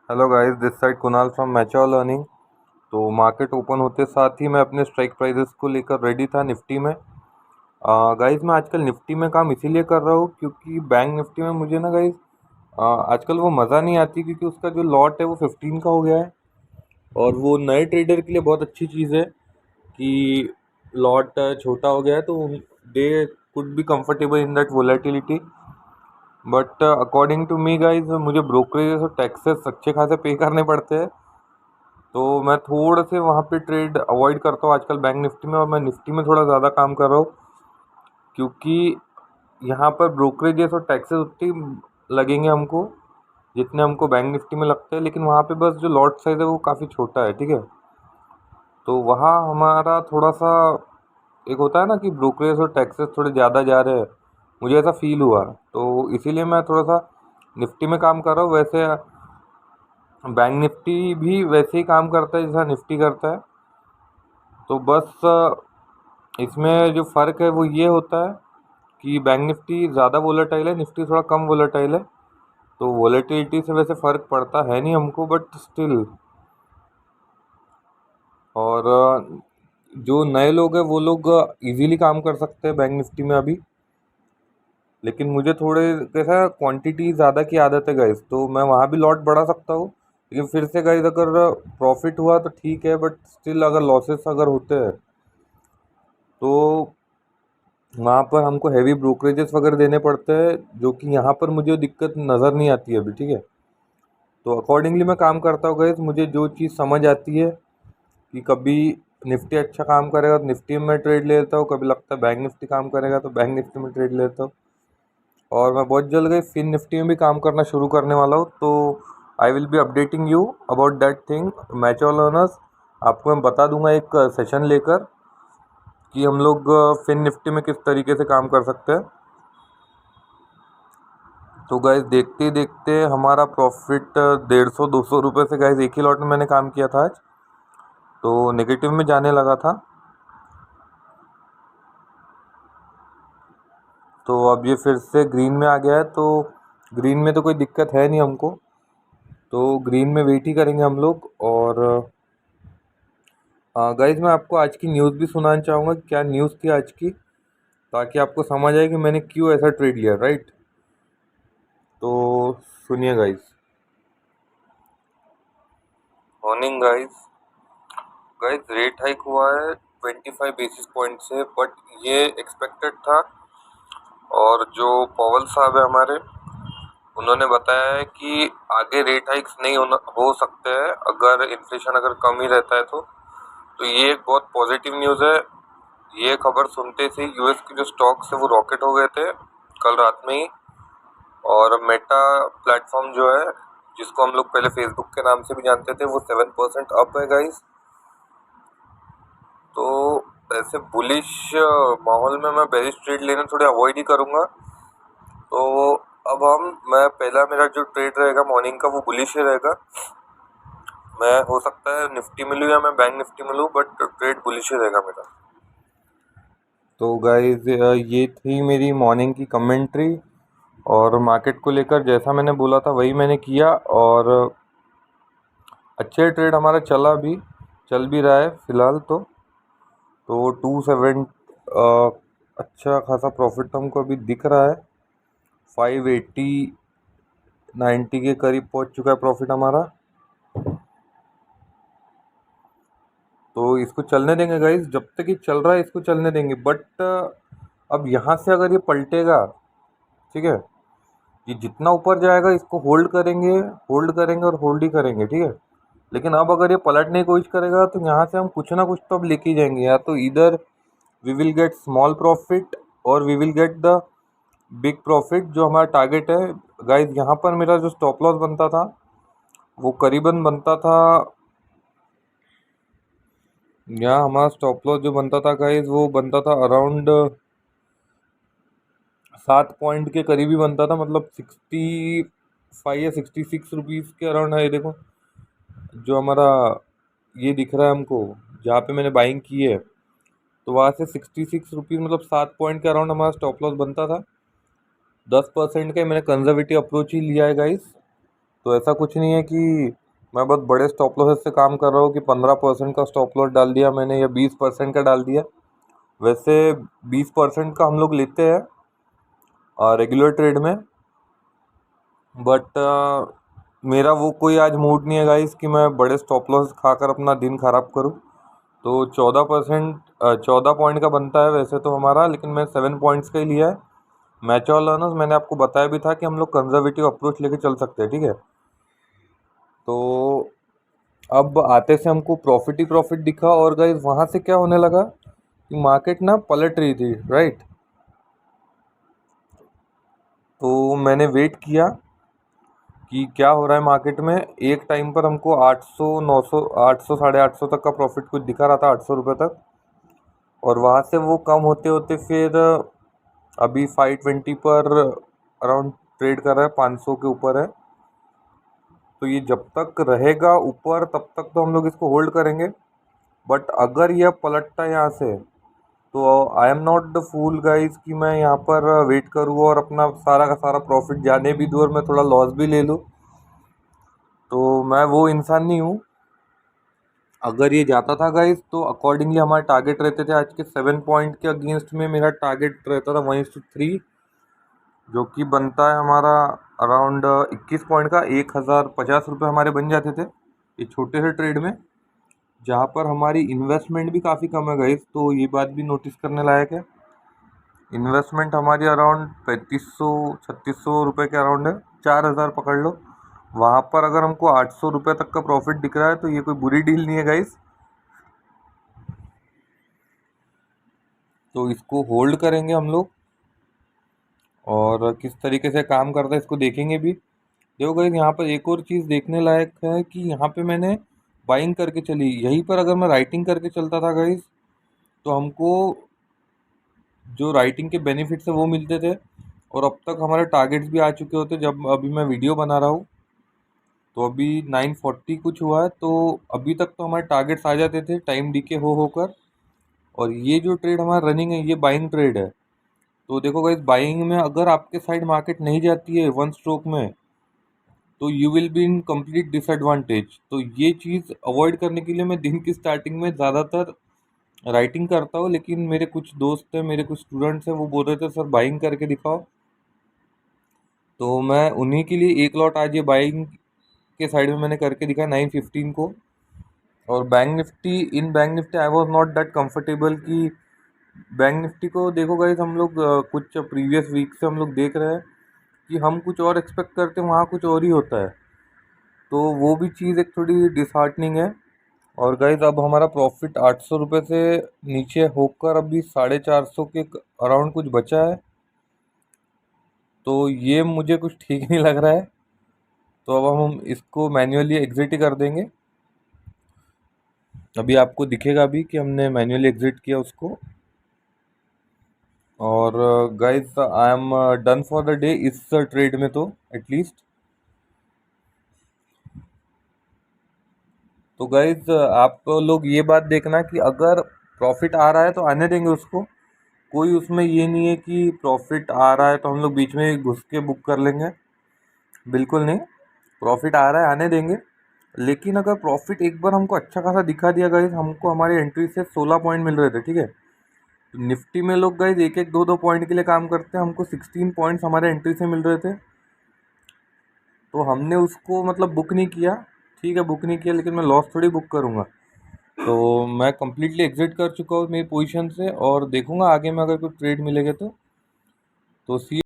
Hello guys, this side Kunal from mature learning. तो market open होते साथ ही मैं अपने स्ट्राइक प्राइजेस को लेकर रेडी था निफ्टी में। गाइस, मैं आजकल निफ्टी में काम इसीलिए कर रहा हूँ क्योंकि बैंक निफ्टी में मुझे ना गाइस आजकल वो मज़ा नहीं आती, क्योंकि उसका जो लॉट है वो 15 का हो गया है। और वो नए ट्रेडर के लिए बहुत अच्छी चीज़ है कि लॉट छोटा हो गया है, तो they could be comfortable in that volatility. But according to me guys, मुझे ब्रोकरेज और टैक्सेस अच्छे खासे पे करने पड़ते हैं। तो मैं थोड़े से वहाँ पे ट्रेड अवॉइड करता हूँ आजकल बैंक निफ्टी में, और मैं निफ्टी में थोड़ा ज़्यादा काम कर रहा हूँ क्योंकि यहाँ पर ब्रोकरेजेस और टैक्सेस उतनी लगेंगे हमको जितने हमको बैंक निफ्टी में लगते हैं, लेकिन वहाँ पे बस जो लॉट साइज़ है वो काफ़ी छोटा है, ठीक है। तो वहाँ हमारा थोड़ा सा एक होता है ना कि ब्रोकरेज और टैक्सेस थोड़े ज़्यादा जा रहे हैं, मुझे ऐसा फील हुआ। तो इसीलिए मैं थोड़ा सा निफ्टी में काम कर रहा हूँ। वैसे बैंक निफ्टी भी वैसे ही काम करता है जैसा निफ्टी करता है। तो बस इसमें जो फ़र्क है वो ये होता है कि बैंक निफ्टी ज़्यादा वोलेटाइल है, निफ्टी थोड़ा कम वोलेटाइल है। तो वोलेटिलिटी से वैसे फ़र्क पड़ता है नहीं हमको, बट स्टिल। और जो नए लोग हैं वो लोग इजीली काम कर सकते हैं बैंक निफ्टी में अभी। लेकिन मुझे थोड़े कैसा क्वांटिटी ज़्यादा की आदत है गाइस, तो मैं वहाँ भी लॉट बढ़ा सकता हूँ। लेकिन फिर से गाइस, अगर प्रॉफिट हुआ तो ठीक है, बट स्टिल अगर लॉसेस अगर होते हैं तो वहाँ पर हमको हैवी ब्रोकरेजेस वगैरह देने पड़ते हैं, जो कि यहाँ पर मुझे दिक्कत नज़र नहीं आती है अभी, ठीक है। तो अकॉर्डिंगली मैं काम करता हूँ गाइस। मुझे जो चीज़ समझ आती है कि कभी निफ्टी अच्छा काम करेगा तो निफ्टी में ट्रेड ले लेता हूँ, कभी लगता है बैंक निफ्टी काम करेगा तो बैंक निफ्टी में ट्रेड लेता हूँ। और मैं बहुत जल्द गई फिन निफ्टी में भी काम करना शुरू करने वाला हूँ, तो I will be updating you about that thing. Mature learners, आपको मैं बता दूंगा एक सेशन लेकर कि हम लोग फिन निफ्टी में किस तरीके से काम कर सकते हैं। तो गाइस, देखते ही देखते हमारा प्रॉफिट 150-200 रुपये से गाइस एक ही लॉट में मैंने काम किया था आज, तो नेगेटिव में जाने लगा था। तो अब ये फिर से ग्रीन में आ गया है, तो ग्रीन में तो कोई दिक्कत है नहीं हमको। तो ग्रीन में वेट ही करेंगे हम लोग। और गाइज, मैं आपको आज की न्यूज़ भी सुनाना चाहूँगा कि क्या न्यूज़ थी आज की, ताकि आपको समझ आए कि मैंने क्यों ऐसा ट्रेड लिया, राइट। तो सुनिए guys. Morning guys. Guys, rate hike हुआ है 25 बेसिस पॉइंट से, बट ये एक्सपेक्टेड था। और जो पॉवल साहब है हमारे, उन्होंने बताया है कि आगे रेट हाइक्स नहीं हो सकते हैं अगर इन्फ्लेशन अगर कम ही रहता है तो ये एक बहुत पॉजिटिव न्यूज़ है। ये खबर सुनते से यूएस के जो स्टॉक्स है वो रॉकेट हो गए थे कल रात में ही। और मेटा प्लेटफॉर्म जो है, जिसको हम लोग पहले फेसबुक के नाम से भी जानते थे, वो 7% अप है गाइस। तो ऐसे बुलिश माहौल में मैं बेरिश ट्रेड लेना थोड़े अवॉइड ही करूँगा। तो अब मैं पहला मेरा जो ट्रेड रहेगा मॉर्निंग का वो बुलिश ही रहेगा। मैं हो सकता है निफ्टी में लूँ या मैं बैंक निफ्टी में लूँ, बट ट्रेड बुलिश ही रहेगा मेरा। तो गाइज, ये थी मेरी मॉर्निंग की कमेंट्री। और मार्केट को लेकर जैसा मैंने बोला था वही मैंने किया, और अच्छे ट्रेड हमारा चल भी रहा है फ़िलहाल। तो 27 अच्छा खासा प्रॉफिट तो हमको अभी दिख रहा है। 580 90 के करीब पहुंच चुका है प्रॉफिट हमारा। तो इसको चलने देंगे गाइस, जब तक ये चल रहा है इसको चलने देंगे। बट अब यहाँ से अगर ये पलटेगा, ठीक है, ये जितना ऊपर जाएगा इसको होल्ड करेंगे और होल्ड ही करेंगे, ठीक है। लेकिन अब अगर ये पलटने की कोशिश करेगा तो यहाँ से हम कुछ ना कुछ तो अब लेके ही जाएंगे, या तो इधर we will get small profit और we will get the big profit जो हमारा टारगेट है। गाइस, यहाँ पर मेरा जो स्टॉप लॉस बनता था वो करीबन बनता था, यहाँ हमारा स्टॉप लॉस जो बनता था गाइस वो बनता था अराउंड 7 पॉइंट के करीब ही बनता था, मतलब 65 या 66 रुपीज़ के अराउंड है। ये देखो जो हमारा ये दिख रहा है हमको, जहाँ पे मैंने बाइंग की है, तो वहाँ से 66 रुपीज़, मतलब 7 पॉइंट के अराउंड हमारा स्टॉप लॉस बनता था। 10% का मैंने कंजर्वेटिव अप्रोच ही लिया है गाइस। तो ऐसा कुछ नहीं है कि मैं बहुत बड़े स्टॉप लॉसेस से काम कर रहा हूँ कि 15% का स्टॉप लॉस डाल दिया मैंने या 20% का डाल दिया। वैसे 20% का हम लोग लेते हैं रेगुलर ट्रेड में, बट मेरा वो कोई आज मूड नहीं है गाइस कि मैं बड़े स्टॉप लॉस खाकर अपना दिन ख़राब करूँ। तो 14 पॉइंट का बनता है वैसे तो हमारा, लेकिन मैं 7 पॉइंट्स का ही लिया है। मैच्योर लर्नर्स मैंने आपको बताया भी था कि हम लोग कंजर्वेटिव अप्रोच लेके चल सकते हैं, ठीक है। तो अब आते से हमको प्रॉफिट ही प्रॉफिट दिखा, और गाइस वहाँ से क्या होने लगा कि मार्केट ना पलट रही थी, राइट। तो मैंने वेट किया कि क्या हो रहा है मार्केट में। एक टाइम पर हमको 800 900 800 850 तक का प्रॉफिट कुछ दिखा रहा था, 800 रुपये तक। और वहाँ से वो कम होते होते फिर अभी 520 पर अराउंड ट्रेड कर रहा है, 500 के ऊपर है। तो ये जब तक रहेगा ऊपर तब तक तो हम लोग इसको होल्ड करेंगे, बट अगर यह पलटता है यहाँ से तो I am not the fool guys कि मैं यहाँ पर वेट करूँ और अपना सारा का सारा प्रॉफिट जाने भी दूँ और मैं थोड़ा लॉस भी ले लूँ। तो मैं वो इंसान नहीं हूँ। अगर ये जाता था गाइज तो अकॉर्डिंगली हमारे टारगेट रहते थे, आज के 7 पॉइंट के अगेंस्ट में मेरा टारगेट रहता था 1:3, जो कि बनता है हमारा अराउंड 21 पॉइंट का। 1050 रुपये हमारे बन जाते थे ये छोटे से ट्रेड में, जहाँ पर हमारी इन्वेस्टमेंट भी काफ़ी कम है गाइज। तो ये बात भी नोटिस करने लायक है। इन्वेस्टमेंट हमारी अराउंड 3500 3600 रुपये के अराउंड है, 4000 पकड़ लो। वहाँ पर अगर हमको 800 रुपये तक का प्रॉफिट दिख रहा है तो ये कोई बुरी डील नहीं है गाइज। तो इसको होल्ड करेंगे हम लोग, और किस तरीके से काम करता है इसको देखेंगे भी। देखो गाइस, यहाँ पर एक और चीज़ देखने लायक है कि यहाँ पे मैंने बाइंग करके चली, यहीं पर अगर मैं राइटिंग करके चलता था गाइस तो हमको जो राइटिंग के बेनिफिट्स है वो मिलते थे, और अब तक हमारे टारगेट्स भी आ चुके होते। जब अभी मैं वीडियो बना रहा हूँ तो अभी 940 कुछ हुआ है, तो अभी तक तो हमारे टारगेट्स आ जाते थे टाइम डीके हो होकर। और ये जो ट्रेड हमारा रनिंग है ये बाइंग ट्रेड है। तो देखो गाइस, बाइंग में अगर आपके साइड मार्केट नहीं जाती है वन स्ट्रोक में तो you will be in complete disadvantage. तो ये चीज़ अवॉइड करने के लिए मैं दिन की स्टार्टिंग में ज़्यादातर राइटिंग करता हूँ, लेकिन मेरे कुछ दोस्त हैं, मेरे कुछ स्टूडेंट्स हैं, वो बोल रहे थे सर बाइंग करके दिखाओ। तो मैं उन्हीं के लिए एक लॉट आज ये बाइंग के साइड में मैंने करके दिखा 915 को। और bank Nifty I was not that comfortable कि बैंक निफ्टी को देखो गाइस, हम लोग कुछ प्रीवियस वीक से हम लोग देख रहे हैं कि हम कुछ और एक्सपेक्ट करते हैं, वहाँ कुछ और ही होता है। तो वो भी चीज़ एक थोड़ी डिसहार्टनिंग है। और गाइज अब हमारा प्रॉफिट 800 रुपये से नीचे होकर अभी 450 के अराउंड कुछ बचा है। तो ये मुझे कुछ ठीक नहीं लग रहा है। तो अब हम इसको मैन्युअली एग्जिट ही कर देंगे। अभी आपको दिखेगा भी कि हमने मैन्युअली एग्जिट किया उसको। और guys I am done for the day इस ट्रेड में, तो एटलीस्ट। तो गाइज आप लोग ये बात देखना कि अगर प्रॉफिट आ रहा है तो आने देंगे उसको। कोई उसमें ये नहीं है कि प्रॉफिट आ रहा है तो हम लोग बीच में घुस के बुक कर लेंगे, बिल्कुल नहीं। प्रॉफिट आ रहा है आने देंगे। लेकिन अगर प्रॉफिट एक बार हमको अच्छा खासा दिखा दिया गाइज, हमको हमारी एंट्री से 16 पॉइंट मिल रहे थे, ठीक है। तो निफ्टी में लोग गाइज एक एक दो दो पॉइंट के लिए काम करते हैं, हमको 16 पॉइंट्स हमारे एंट्री से मिल रहे थे। तो हमने उसको मतलब बुक नहीं किया, ठीक है बुक नहीं किया, लेकिन मैं लॉस थोड़ी बुक करूँगा। तो मैं कम्प्लीटली एग्जिट कर चुका हूँ मेरी पोजीशन से, और देखूंगा आगे में अगर कोई ट्रेड मिलेगा तो सी